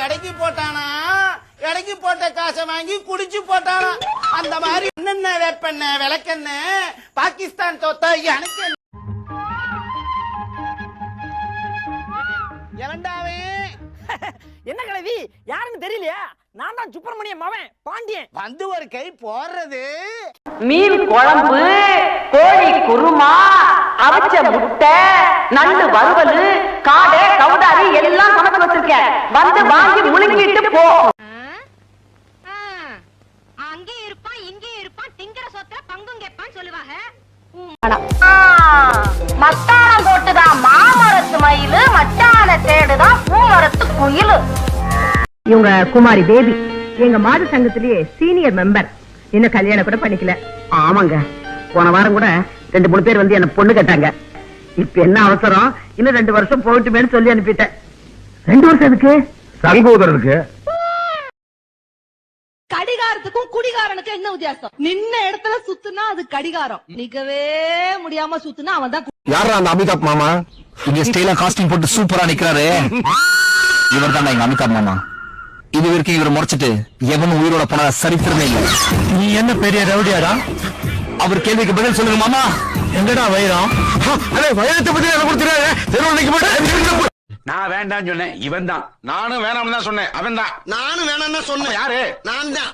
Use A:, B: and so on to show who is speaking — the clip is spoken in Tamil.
A: எடைக்கு போட்டானா, எடைக்கு போட்ட காசை வாங்கி குடிச்சு போட்டானா. அந்த மாதிரி என்னென்ன வேப்பெண்ண விளக்கெண்ண பாகிஸ்தான் தோத்தா எனக்கு எவன்டாவே?
B: என்ன கிழவி யாருன்னு தெரியலையா? நான் தான் சுப்பிரமணியம் மவன் பாண்டியன்.
A: வந்து ஒரு கை போடுறது.
C: மீன் குழம்பு, கோழி குருமா, அவிச்ச முட்டை, நண்டு வறுவல், காடை கவுதாரி எல்லாம் சமைச்சு வச்சிருக்கேன். வந்து வாங்கி முழுங்கிட்டு போ.
D: அங்கே இருப்பான் இங்கே இருப்பான் திங்கிற சொத்துல பங்கும் கேட்பான்னு சொல்லுவாங்க.
C: மத்தானம் போட்டுதான் மாமரத்து மயிலு, மச்சான தேடுதான் பூமரத்து குயிலு. இவங்க குமாரி தேவி, எங்க மாத சங்கத்திலேயே சீனியர் மெம்பர். இன்னும் கல்யாணம் கூட பண்ணிக்கல. ஆமாங்க, போன வாரம் கூட 2-3 பேர் வந்து என்ன பொண்ணு கேட்டாங்க. இப்ப என்ன அவசரம், இன்னும் 2 வருஷம் போயிட்டுமேன்னு சொல்லி அனுப்பிட்டேன். 2 வருஷம் எதுக்கு?
E: சங்கோதரனுக்கு.
F: கடிகாரத்துக்கும் குடிகாரனுக்கும் என்ன வித்தியாசம்? நின்ன இடத்துல சுத்துனா அது கடிகாரம், நிக்கவே முடியாம சுத்துனா அவன் தான்.
E: யாரா அந்த அமிதாப் மாமா?
G: இங்க ஸ்டைலா காஸ்டியூம் போட்டு சூப்பரா நிக்கிறாரு. இவர் தான் எங்க அமிதாப் மாமா. இது வரைக்கும் இவரை முறைச்சிட்டு எவனும் உயிரோட போன சரித்திரமே இல்லை.
E: நீ என்ன பெரிய ரவுடியாடா?
G: அவர் கேள்விக்கு பதில் சொல்லுங்க மாமா.
E: எங்கடா வைரம்? வைரத்தை பத்தி என்ன கொடுத்துறாரு?
H: நான் வேண்டாம்னு சொன்னேன், இவன் தான். நானும் வேணாம்னு தான் சொன்னேன், அவன் தான்.
A: நானும் வேணாம்னு சொன்னேன்.
H: யாரு?
A: நான் தான்.